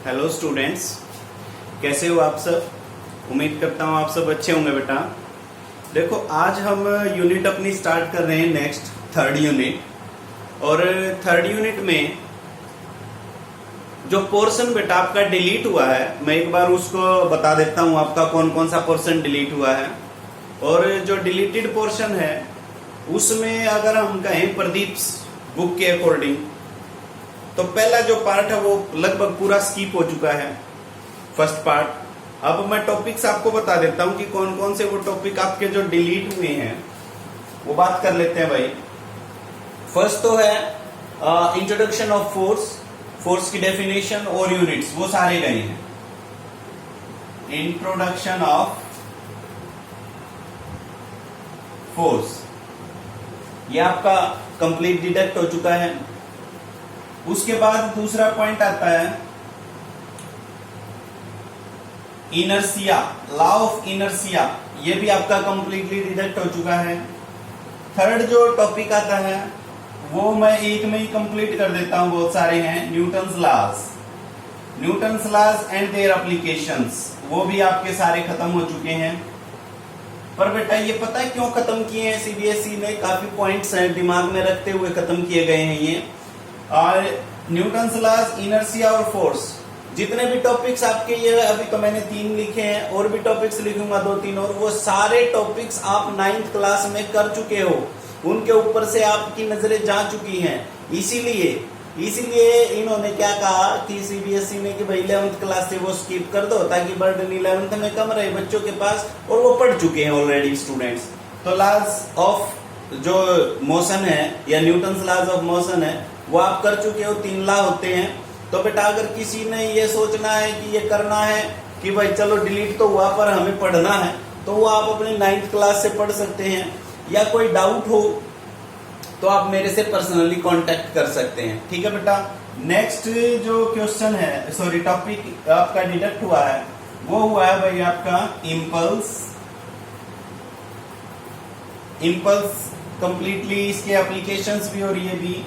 Hello students, कैसे हो आप सब। उम्मीद करता हूँ आप सब अच्छे होंगे बेटा। देखो, आज हम यूनिट अपनी स्टार्ट कर रहे हैं नेक्स्ट थर्ड यूनिट। और थर्ड यूनिट में जो पोर्शन बेटा आपका डिलीट हुआ है, मैं एक बार उसको बता देता हूँ आपका कौन कौन सा पोर्शन डिलीट हुआ है। और जो डिलीटेड पोर्शन है उसमें अगर हम कहें प्रदीप बुक के अकॉर्डिंग, तो पहला जो पार्ट है वो लगभग पूरा स्किप हो चुका है, फर्स्ट पार्ट। अब मैं टॉपिक्स आपको बता देता हूं कि कौन कौन से वो टॉपिक आपके जो डिलीट हुए हैं वो बात कर लेते हैं भाई। फर्स्ट तो है इंट्रोडक्शन ऑफ फोर्स, फोर्स की डेफिनेशन और यूनिट्स, वो सारे गए हैं। इंट्रोडक्शन ऑफ फोर्स ये आपका कंप्लीट डिडक्ट हो चुका है। उसके बाद दूसरा पॉइंट आता है इनर्सिया, लॉ ऑफ इनर्सिया, ये भी आपका कंप्लीटली डिडक्ट हो चुका है। थर्ड जो टॉपिक आता है वो मैं एक में ही कंप्लीट कर देता हूं, बहुत सारे हैं। Newton's laws and their applications, वो भी आपके सारे खत्म हो चुके हैं। पर बेटा ये पता है क्यों खत्म किए हैं सीबीएसई ने? काफी पॉइंट्स हैं, दिमाग में रखते हुए खत्म किए गए हैं ये। और न्यूटन्स लॉज, इनर्शिया और फोर्स, जितने भी टॉपिक्स आपके, ये अभी तो मैंने 3 लिखे हैं, और भी टॉपिक्स लिखूंगा 2-3 और, वो सारे टॉपिक्स आप 9th क्लास में कर चुके हो, उनके ऊपर से आपकी नजरें जा चुकी हैं। इसीलिए इन्होंने क्या कहा कि सीबीएसई ने कि भाई 11th क्लास से वो स्किप कर दो ताकि बर्डन 11th में कम रहे बच्चों के पास, और वो पढ़ चुके हैं ऑलरेडी स्टूडेंट्स। तो लॉज ऑफ जो मोशन है या न्यूटन्स लॉज ऑफ मोशन है वो आप कर चुके हो, 3 लॉ होते हैं। तो बेटा अगर किसी ने ये सोचना है कि ये करना है कि भाई चलो डिलीट तो हुआ पर हमें पढ़ना है, तो वो आप अपने 9th क्लास से पढ़ सकते हैं। या कोई डाउट हो तो आप मेरे से पर्सनली कांटेक्ट कर सकते हैं, ठीक है बेटा। नेक्स्ट जो क्वेश्चन है, सॉरी टॉपिक आपका डिडक्ट हुआ है, वो हुआ है भाई आपका इम्पल्स कंप्लीटली, इसके एप्लीकेशंस भी और ये भी।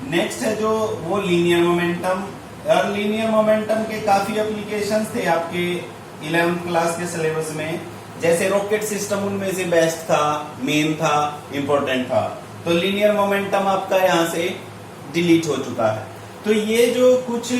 नेक्स्ट है जो वो लीनियर मोमेंटम, और लीनियर मोमेंटम के काफी एप्लीकेशंस थे आपके 11th क्लास के सिलेबस में, जैसे रॉकेट सिस्टम उनमें से बेस्ट था, मेन था, इंपॉर्टेंट था। तो लीनियर मोमेंटम आपका यहाँ से डिलीट हो चुका है। तो ये जो कुछ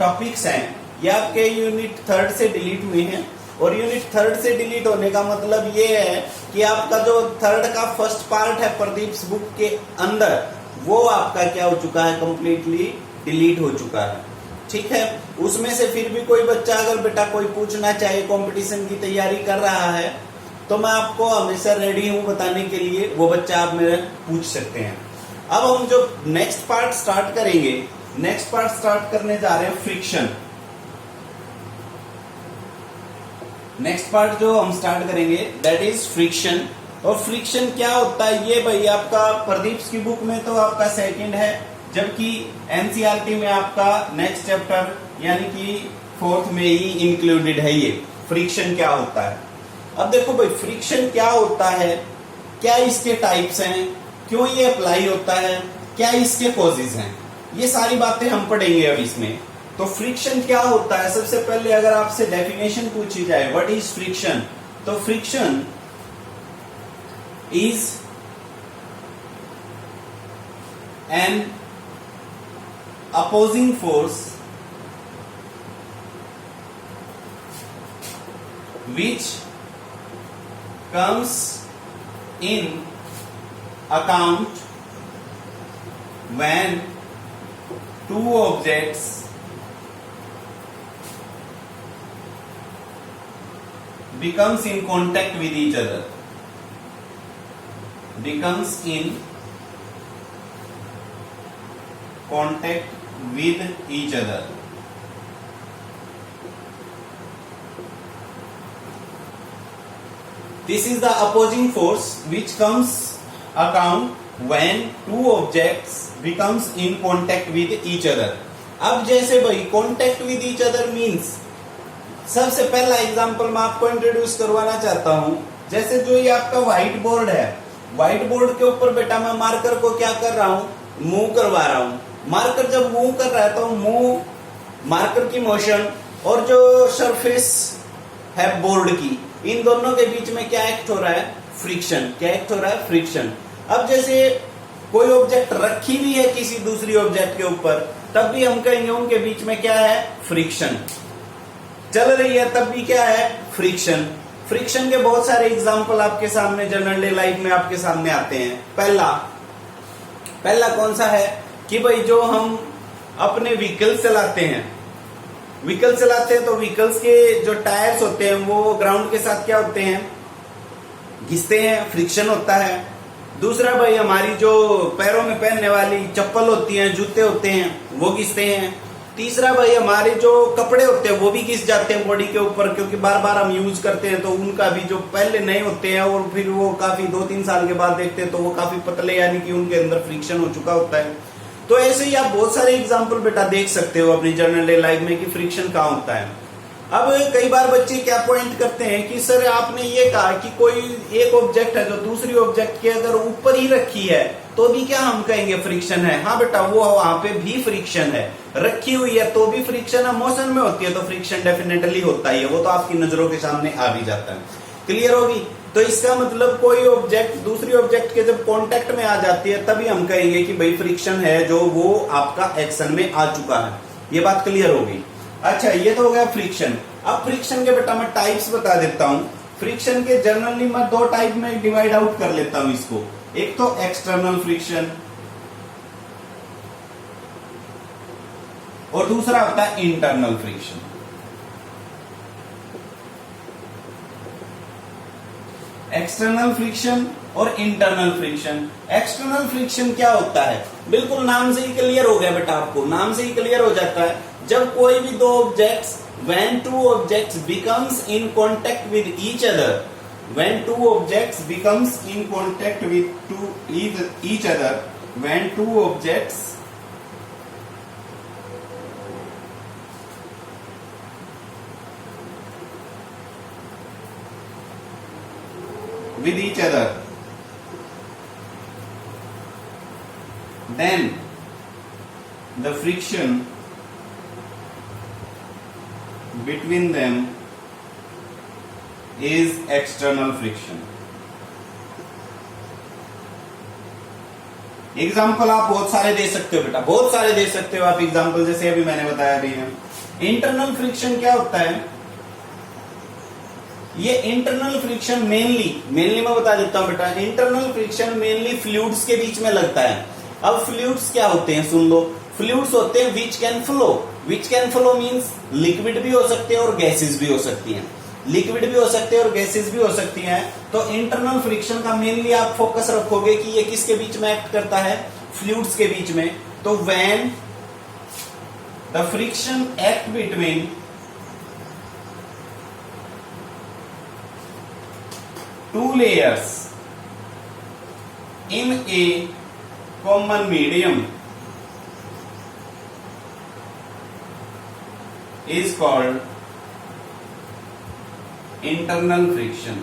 टॉपिक्स हैं ये आपके यूनिट 3rd से डिलीट हुए हैं। और यूनिट 3rd से डिलीट होने का मतलब ये है कि आपका जो 3rd का फर्स्ट पार्ट है प्रदीप बुक के अंदर, वो आपका क्या हो चुका है, कंप्लीटली डिलीट हो चुका है, ठीक है। उसमें से फिर भी कोई बच्चा अगर बेटा कोई पूछना चाहे, कंपटीशन की तैयारी कर रहा है, तो मैं आपको हमेशा रेडी हूं बताने के लिए, वो बच्चा आप मेरे पूछ सकते हैं। अब हम जो नेक्स्ट पार्ट स्टार्ट करेंगे, नेक्स्ट पार्ट स्टार्ट करने जा रहे हैं फ्रिक्शन। नेक्स्ट पार्ट जो हम स्टार्ट करेंगे दैट इज फ्रिक्शन। और फ्रिक्शन क्या होता है ये भाई आपका प्रदीप की बुक में तो आपका 2nd है, जबकि एनसीईआरटी में आपका नेक्स्ट चैप्टर यानी कि 4th में ही इंक्लूडेड है ये फ्रिक्शन क्या होता है। अब देखो भाई फ्रिक्शन क्या होता है, क्या इसके टाइप्स हैं, क्यों ये अप्लाई होता है, क्या इसके कॉजेज हैं, ये सारी बातें हम पढ़ेंगे अब इसमें। तो फ्रिक्शन क्या होता है, सबसे पहले अगर आपसे डेफिनेशन पूछी जाए व्हाट इज फ्रिक्शन, तो friction is an opposing force which comes in account when two objects becomes in contact with each other, becomes in contact with each other. This is the opposing force which comes account when two objects becomes in contact with each other. अब जैसे भाई contact with each other means, सबसे पहला example मैं आपको introduce करवाना चाहता हूं। जैसे जो ये आपका व्हाइट बोर्ड है, व्हाइट बोर्ड के ऊपर बेटा मैं मार्कर को क्या कर रहा हूं, मूव करवा रहा हूं। मार्कर जब मूव कर रहा है तो मार्कर की मोशन और जो सरफेस है बोर्ड की, इन दोनों के बीच में क्या एक्ट हो रहा है? फ्रिक्शन। क्या एक्ट हो रहा है? फ्रिक्शन। अब जैसे कोई ऑब्जेक्ट रखी हुई है किसी दूसरी ऑब्जेक्ट के ऊपर, तब भी हम कहेंगे उनके बीच में क्या है? फ्रिक्शन। चल रही है तब भी क्या है? फ्रिक्शन। फ्रिक्शन के बहुत सारे एग्जांपल आपके सामने जनरल डे लाइफ में आपके सामने आते हैं। पहला कौन सा है कि भाई जो हम अपने व्हीकल चलाते हैं, तो व्हीकल्स के जो टायर्स होते हैं वो ग्राउंड के साथ क्या होते हैं? घिसते हैं, फ्रिक्शन होता है। दूसरा भाई हमारी जो पैरों में पहनने वाली चप्पल होती हैं, जूते होते हैं, वो घिसते हैं। तीसरा भाई हमारे जो कपड़े होते हैं वो भी घिस जाते हैं बॉडी के ऊपर, क्योंकि बार बार हम यूज करते हैं, तो उनका भी जो पहले नए होते हैं और फिर वो काफी 2-3 साल के बाद देखते हैं तो वो काफी पतले, यानी कि उनके अंदर फ्रिक्शन हो चुका होता है। तो ऐसे ही आप बहुत सारे एग्जाम्पल बेटा देख सकते हो अपनी जनरल डे लाइफ में कि फ्रिक्शन कहाँ होता है। अब कई बार बच्चे क्या पॉइंट करते हैं कि सर आपने ये कहा कि कोई एक ऑब्जेक्ट है जो दूसरी ऑब्जेक्ट के अगर ऊपर ही रखी है तो भी क्या हम कहेंगे? फ्रिक्शन है। हाँ बेटा, वो वहां पे भी फ्रिक्शन है, रखी हुई है तो भी फ्रिक्शन है, मोशन में होती है तो फ्रिक्शन डेफिनेटली होता ही है, वो तो आपकी नजरों के सामने आ भी जाता है। क्लियर होगी? तो इसका मतलब कोई ऑब्जेक्ट दूसरी ऑब्जेक्ट के जब कांटेक्ट में आ जाती है तभी हम कहेंगे कि भाई फ्रिक्शन है, जो वो आपका एक्शन में आ चुका है। ये बात क्लियर होगी? अच्छा, ये तो हो गया फ्रिक्शन। अब फ्रिक्शन के बेटा मैं टाइप्स बता देता हूं। फ्रिक्शन के जनरली मैं 2 टाइप में डिवाइड आउट कर लेता हूं इसको। एक तो एक्सटर्नल फ्रिक्शन और दूसरा होता है इंटरनल फ्रिक्शन। एक्सटर्नल फ्रिक्शन और इंटरनल फ्रिक्शन। एक्सटर्नल फ्रिक्शन क्या होता है? बिल्कुल नाम से ही क्लियर हो गया बेटा, आपको नाम से ही क्लियर हो जाता है। जब कोई भी दो objects, when two objects becomes in contact with each other, when two objects becomes in contact with each other, when two objects with each other, then the friction between them is external friction. Example आप बहुत सारे दे सकते हो बेटा, बहुत सारे दे सकते हो आप एग्जाम्पल, जैसे अभी मैंने बताया अभी है। इंटरनल फ्रिक्शन क्या होता है? ये इंटरनल फ्रिक्शन मेनली मैं बता देता हूं बेटा। इंटरनल फ्रिक्शन मेनली फ्लूइड्स के बीच में लगता है। अब फ्लूइड्स क्या होते हैं सुन लो। फ्लूइड्स होते हैं which can flow means liquid भी हो सकते हैं और गैसेस भी हो सकती हैं। लिक्विड भी हो सकते हैं और गैसेस भी हो सकती हैं। तो इंटरनल फ्रिक्शन का मेनली आप फोकस रखोगे कि ये किसके बीच में एक्ट करता है? फ्लूइड्स के बीच में। तो when the friction act between two layers in a common medium is called internal friction.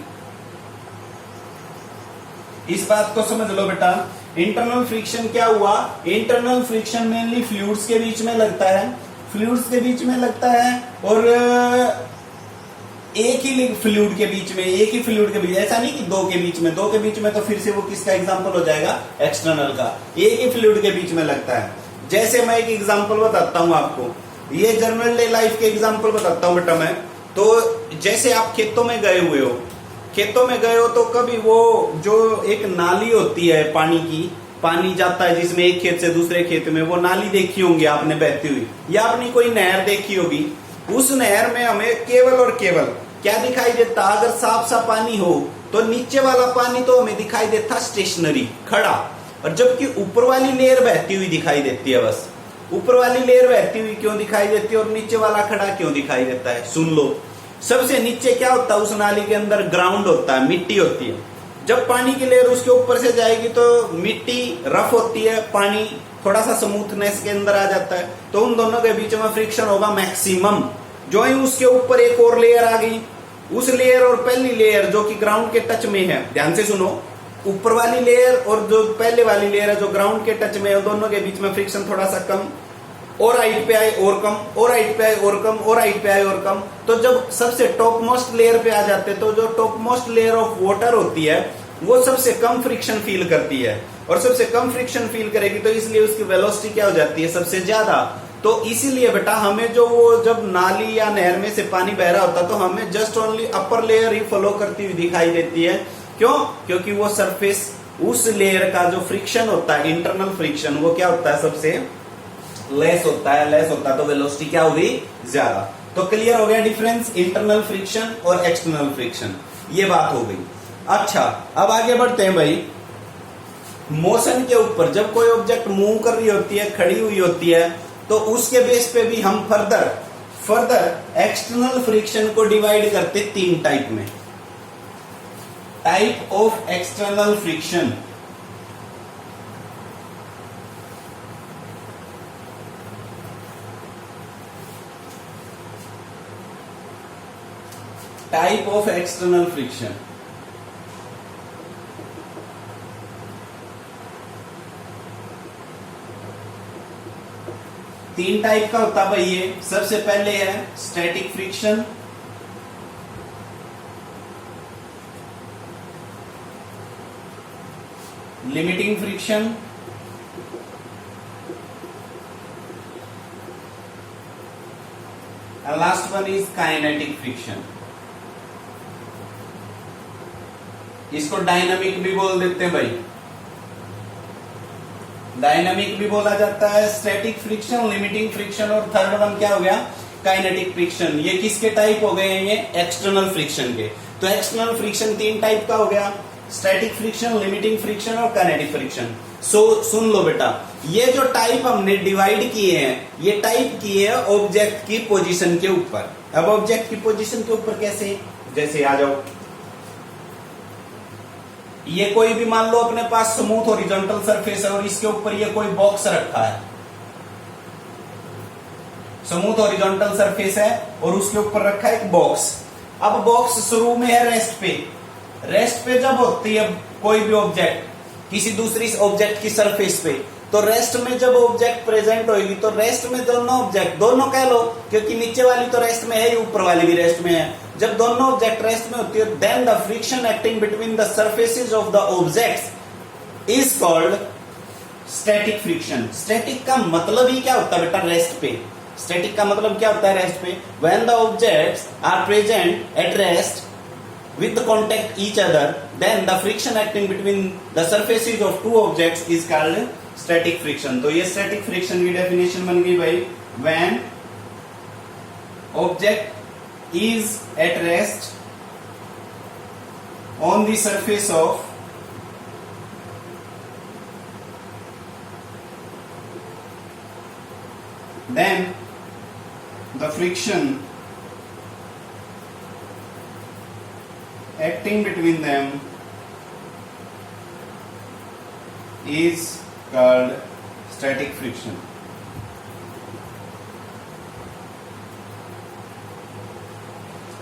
इस बात को समझ लो बेटा। इंटरनल फ्रिक्शन क्या हुआ? इंटरनल फ्रिक्शन मेनली फ्लूइड्स के बीच में लगता है, फ्लूइड्स के बीच में लगता है और एक ही फ्लूइड के बीच में, एक ही फ्लूइड के बीच, ऐसा नहीं कि दो के बीच में तो फिर से वो किसका एग्जांपल हो जाएगा? एक्सटर्नल का। एक ही फ्लूइड के बीच में लगता है। जैसे मैं एक एग्जांपल बताता हूं आपको, ये जनरल डे लाइफ के एग्जांपल बताता हूं बेटा मैं। तो जैसे आप खेतों में गए हो तो कभी वो जो एक नाली होती है पानी की, पानी जाता है जिसमें एक खेत से दूसरे खेत में, वो नाली देखी होंगी आपने बहती हुई, या अपनी कोई नहर देखी होगी। उस नहर में हमें केवल और केवल क्या दिखाई देता? अगर साफ सा पानी हो तो नीचे वाला पानी तो हमें दिखाई देता स्टेशनरी, खड़ा, और जबकि ऊपर वाली लेयर बहती हुई दिखाई देती है। बस ऊपर वाली लेयर बहती हुई क्यों दिखाई देती है और नीचे वाला खड़ा क्यों दिखाई देता है? सुन लो। सबसे नीचे क्या होता है? उस नाली के अंदर ग्राउंड होता है, मिट्टी होती है। जब पानी की लेयर उसके ऊपर से जाएगी तो मिट्टी रफ होती है, पानी थोड़ा सा स्मूथनेस के अंदर आ जाता है, तो उन दोनों के बीच में फ्रिक्शन होगा मैक्सिमम। जो ही उसके ऊपर एक और लेयर आ गई, उस लेयर और पहली लेयर जो कि ग्राउंड के टच में है, ध्यान से सुनो, ऊपर वाली लेयर और जो पहले वाली लेयर है जो ग्राउंड के टच में है, दोनों के बीच में फ्रिक्शन थोड़ा सा कम और हाइट पे आए और कम, और हाइट पे आए और कम, और हाइट पे आए और कम। तो जब सबसे टॉप मोस्ट लेयर पे आ जाते तो जो top most layer of water होती है वो सबसे कम फ्रिक्शन फील करती है, और सबसे कम फ्रिक्शन फील करेगी तो इसलिए उसकी वेलोसिटी क्या हो जाती है, सबसे ज्यादा। तो इसीलिए बेटा हमें जो वो जब नाली या नहर में से पानी बह रहा होता तो हमें जस्ट ओनली अपर लेयर ही फॉलो करती हुई दिखाई देती है। क्यों? क्योंकि वो सरफेस, उस लेयर का जो फ्रिक्शन होता है, इंटरनल फ्रिक्शन, वो क्या होता है, सबसे लेस होता है। लेस होता है तो वेलोसिटी क्या होगी, ज्यादा। तो क्लियर हो गया डिफरेंस इंटरनल फ्रिक्शन और एक्सटर्नल फ्रिक्शन, ये बात हो गई। अच्छा, अब आगे बढ़ते हैं भाई। मोशन के ऊपर जब कोई ऑब्जेक्ट मूव कर रही होती है, खड़ी हुई होती है, तो उसके बेस पे भी हम फर्दर एक्सटर्नल फ्रिक्शन को डिवाइड करते 3 टाइप में। Type of external friction, type of external friction. तीन टाइप का होता भाई ये। सबसे पहले है static friction, limiting friction, and last one is kinetic friction. इसको डायनामिक भी बोल देते हैं भाई, डायनामिक भी बोला जाता है। स्टैटिक फ्रिक्शन, लिमिटिंग फ्रिक्शन, और थर्ड वन क्या हो गया, काइनेटिक फ्रिक्शन। ये किसके टाइप हो गए हैं, ये एक्सटर्नल फ्रिक्शन के। तो एक्सटर्नल फ्रिक्शन 3 टाइप का हो गया, स्टैटिक फ्रिक्शन, लिमिटिंग फ्रिक्शन और काइनेटिक फ्रिक्शन। सो सुन लो बेटा, ये जो टाइप हमने डिवाइड किए हैं, ये टाइप किए हैं ऑब्जेक्ट की पोजीशन के ऊपर। अब ऑब्जेक्ट की पोजीशन के ऊपर कैसे, जैसे आ जाओ, ये कोई भी मान लो अपने पास स्मूथ हॉरिजॉन्टल सरफेस है और इसके ऊपर ये कोई बॉक्स रखा है। स्मूथ हॉरिजॉन्टल सरफेस है और उसके ऊपर रखा है एक बॉक्स। अब बॉक्स शुरू में है रेस्ट पे। रेस्ट पे जब होती है कोई भी ऑब्जेक्ट किसी दूसरी ऑब्जेक्ट की सरफेस पे, तो रेस्ट में जब ऑब्जेक्ट प्रेजेंट होगी तो रेस्ट में दोनों ऑब्जेक्ट, दोनों कह लो क्योंकि नीचे वाली तो रेस्ट में है, ऊपर वाली भी रेस्ट में है। जब दोनों ऑब्जेक्ट रेस्ट में होती है, then the friction acting between the surfaces of the objects is called static friction. Static का मतलब ही क्या होता है बेटा, रेस्ट पे। स्टैटिक का मतलब क्या होता है, रेस्ट पे। When the objects are present at rest with the contact each other, then the friction acting between the surfaces of two objects is called static friction। तो ये static friction की definition बन गई भाई, when object is at rest on the surface of then the friction acting between them is called static friction।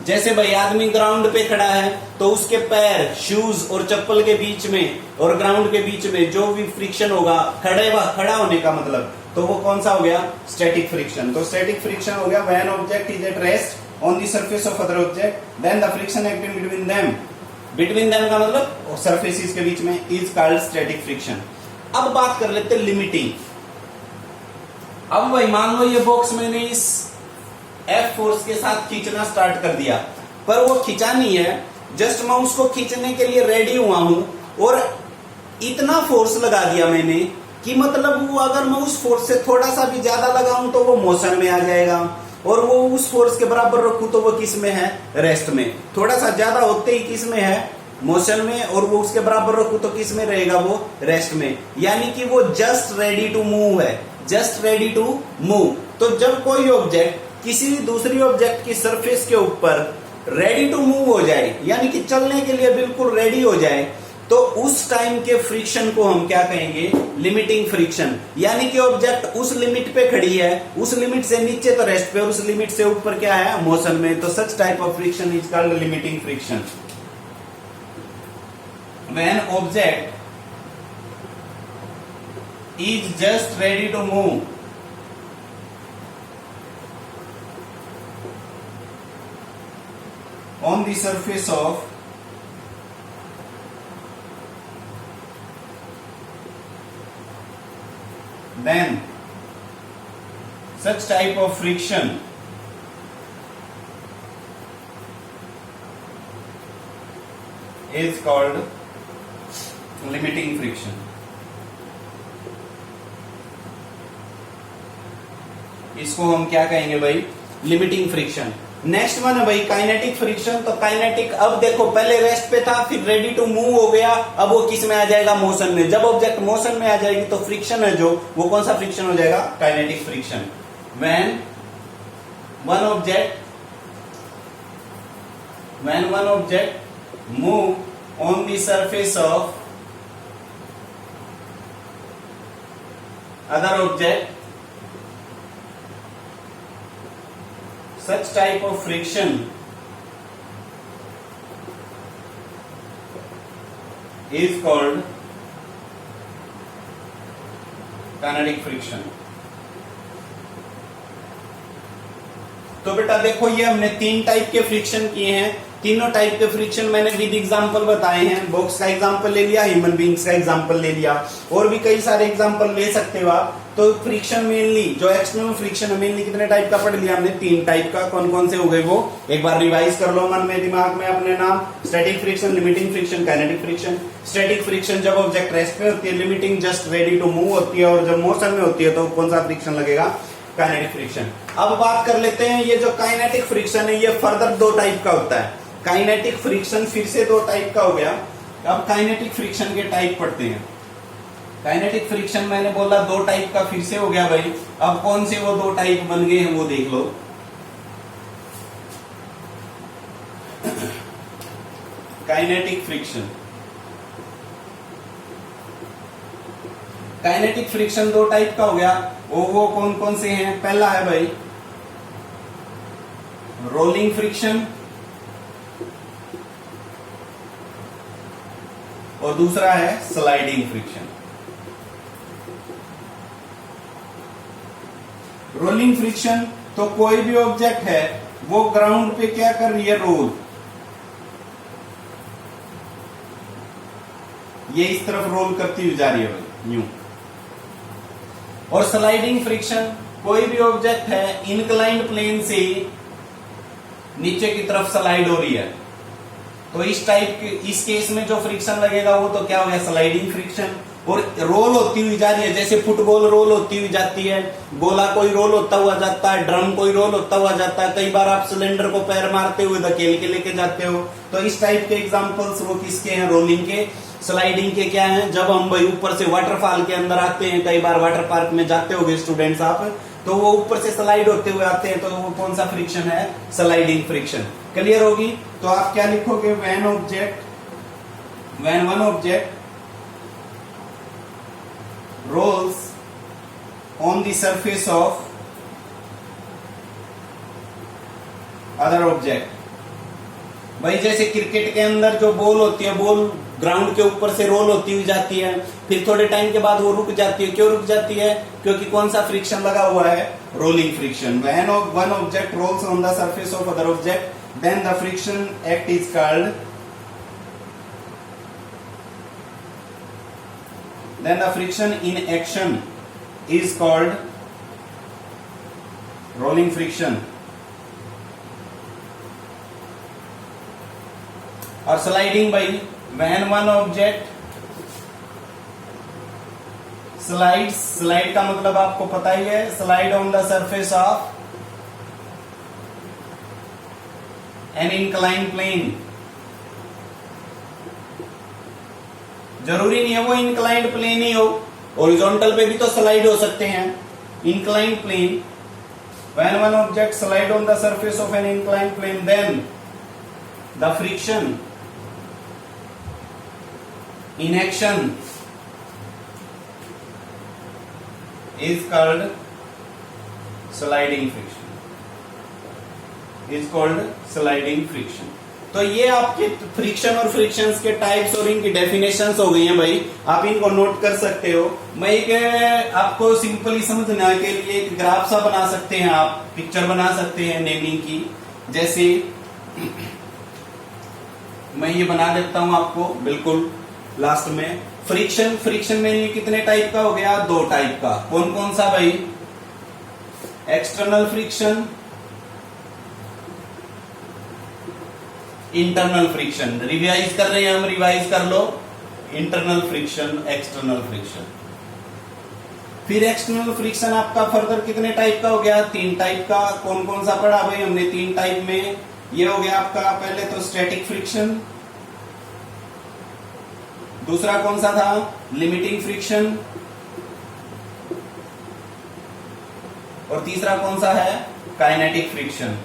जैसे भाई आदमी ground पे खड़ा है तो उसके पैर, शूज और चप्पल के बीच में और ग्राउंड के बीच में जो भी फ्रिक्शन होगा, खड़ा होने का मतलब, तो वो कौन सा हो गया, स्टैटिक फ्रिक्शन। तो स्टैटिक फ्रिक्शन हो गया when object is at rest on the surface of other object, then the friction acting between them, between them का मतलब surfaces के बीच में, is called static friction। अब बात कर लेते हैं लिमिटिंग। अब भाई मान लो ये बॉक्स मैंने इस F फोर्स के साथ खींचना स्टार्ट कर दिया, पर वो खींचा नहीं है, जस्ट मैं उसको खींचने के लिए रेडी हुआ हूं और इतना फोर्स लगा दिया मैंने कि मतलब वो अगर मैं उस फोर्स से थोड़ा सा भी ज्यादा लगाऊं तो वो मोशन में आ जाएगा, और वो उस फोर्स के बराबर रखूं तो वो किस में है, रेस्ट में। थोड़ा सा ज्यादा होते ही किस में है, मोशन में, और वो उसके बराबर रखूं तो किस में रहेगा, वो रेस्ट में। यानी कि वो जस्ट रेडी टू मूव है, जस्ट रेडी टू मूव। तो जब कोई ऑब्जेक्ट किसी दूसरी ऑब्जेक्ट की सरफेस के ऊपर रेडी टू मूव हो जाए, यानी कि चलने के लिए बिल्कुल रेडी हो जाए, तो उस टाइम के फ्रिक्शन को हम क्या कहेंगे, लिमिटिंग फ्रिक्शन। यानी कि ऑब्जेक्ट उस लिमिट पे खड़ी है, उस लिमिट से नीचे तो रेस्ट पे, और उस लिमिट से ऊपर क्या है, मोशन में। तो such type of friction is called limiting friction. When object is just ready to move on the surface of then such type of friction is called limiting friction. इसको हम क्या कहेंगे भाई? Limiting friction. नेक्स्ट वन है भाई kinetic friction. तो kinetic, अब देखो पहले रेस्ट पे था, फिर रेडी टू मूव हो गया, अब वो किस में आ जाएगा? मोशन में. जब ऑब्जेक्ट मोशन में आ जाएगी तो फ्रिक्शन है जो, वो कौन सा फ्रिक्शन हो जाएगा? Kinetic friction. When one object move on the surface of other object, such type of friction is called kinetic friction. तो बेटा देखो ये हमने 3 टाइप के फ्रिक्शन किए हैं. तीनों टाइप के फ्रिक्शन मैंने विद एग्जांपल बताए हैं. बॉक्स का एग्जांपल ले लिया, ह्यूमन बींग्स का एग्जांपल ले लिया, और भी कई सारे एग्जांपल ले सकते हो आप. तो फ्रिक्शन मेनली जो एक्सटर्नल फ्रिक्शन है मेनली कितने टाइप का पढ़ लिया हमने? 3 टाइप का. कौन कौन से हो गए वो एक बार रिवाइज कर लो मन में, दिमाग में अपने नाम. Static friction, limiting friction, kinetic friction. Static friction जब ऑब्जेक्ट रेस्ट पे होती है, limiting just ready to move होती है, और जब मोशन में होती है तो कौन सा फ्रिक्शन लगेगा? Kinetic friction. अब बात कर लेते हैं ये जो काइनेटिक फ्रिक्शन है ये फर्दर 2 टाइप का होता है. काइनेटिक फ्रिक्शन फिर से 2 टाइप का हो गया. अब काइनेटिक फ्रिक्शन के टाइप पढ़ते हैं. काइनेटिक फ्रिक्शन मैंने बोला 2 टाइप का फिर से हो गया भाई. अब कौन से वो 2 टाइप बन गए हैं वो देख लो. Kinetic friction. Kinetic friction 2 type का हो गया. वो कौन कौन से हैं? पहला है भाई रोलिंग फ्रिक्शन, और दूसरा है स्लाइडिंग फ्रिक्शन. रोलिंग फ्रिक्शन तो कोई भी ऑब्जेक्ट है वो ग्राउंड पे क्या कर रही है? रोल. ये इस तरफ रोल करती हुई जा रही है भाई, यूं. और स्लाइडिंग फ्रिक्शन कोई भी ऑब्जेक्ट है इंक्लाइंड प्लेन से नीचे की तरफ स्लाइड हो रही है. तो इस टाइप के, इस केस में जो फ्रिक्शन लगेगा वो तो क्या हो गया? Sliding friction. और रोल होती हुई जा रही है, जैसे फुटबॉल रोल होती हुई जाती है, गोला कोई रोल होता हुआ जाता है, ड्रम कोई रोल होता हुआ जाता है, कई बार आप सिलेंडर को पैर मारते हुए धकेल के लेके जाते हो. तो इस टाइप के एग्जांपल्स वो किसके हैं? रोलिंग के. स्लाइडिंग के क्या हैं? जब हम भाई ऊपर से वाटरफॉल के अंदर आते हैं, कई बार वाटर पार्क में जाते होंगे स्टूडेंट्स आप, तो वो ऊपर से स्लाइड होते हुए आते हैं, तो वो कौन सा फ्रिक्शन है? Sliding friction. क्लियर होगी? तो आप क्या लिखोगे? When one object rolls on the surface of other object. भाई जैसे क्रिकेट के अंदर जो बॉल होती है, बॉल ग्राउंड के ऊपर से रोल होती हुई जाती है, फिर थोड़े टाइम के बाद वो रुक जाती है. क्यों रुक जाती है? क्योंकि कौन सा फ्रिक्शन लगा हुआ है? Rolling friction. When one object rolls on the surface of other object, then the friction act is called then the friction in action is called rolling friction. और स्लाइडिंग भाई when one object slides, slide का मतलब आपको पता ही है, slide on the surface of an inclined plane. जरूरी नहीं है वो इंक्लाइंड प्लेन ही हो, हॉरिजॉन्टल पे भी तो स्लाइड हो सकते हैं. Inclined plane. When one object slide on the surface of an inclined plane, then the friction in action is called sliding friction. Is called sliding friction. तो ये आपके फ्रिक्शन और फ्रिक्शंस के टाइप्स और इनकी डेफिनेशंस हो गई हैं भाई. आप इनको नोट कर सकते हो. मैं एक आपको सिंपली समझने के लिए एक ग्राफ सा बना सकते हैं, आप पिक्चर बना सकते हैं नेमिंग की. जैसे मैं ये बना देता हूं आपको बिल्कुल लास्ट में। फ्रिक्शन, फ्रिक्शन में ये कितने टाइप का हो गया? 2 टाइप का। कौन कौन सा भाई? External friction, internal friction. Revise कर रहे हैं हम, रिवाइज कर लो। Internal friction, external friction. फिर एक्सटर्नल फ्रिक्शन आपका फर्दर कितने टाइप का हो गया? 3 टाइप का। कौन कौन सा पढ़ा भाई हमने 3 टाइप में? ये हो गया आपका पहले तो स्टैटिक फ्रिक्शन, दूसरा कौन सा था? लिमिटिंग फ्रिक्शन, और तीसरा कौन सा है? Kinetic friction.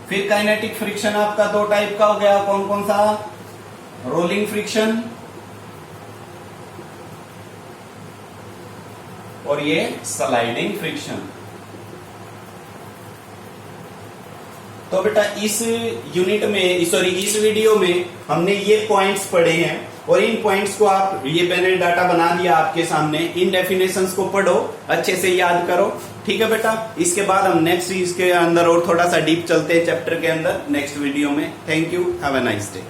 फिर काइनेटिक फ्रिक्शन आपका 2 टाइप का हो गया। कौन कौन सा? रोलिंग फ्रिक्शन और ये स्लाइडिंग फ्रिक्शन। तो बेटा इस यूनिट में, सॉरी इस वीडियो में हमने ये पॉइंट्स पढ़े हैं, और इन पॉइंट्स को आप, ये मैंने डाटा बना दिया आपके सामने, इन डेफिनेशंस को पढ़ो, अच्छे से याद करो। ठीक है बेटा, इसके बाद हम नेक्स्ट इसके अंदर और थोड़ा सा डीप चलते हैं चैप्टर के अंदर नेक्स्ट वीडियो में। Thank you, have a nice day.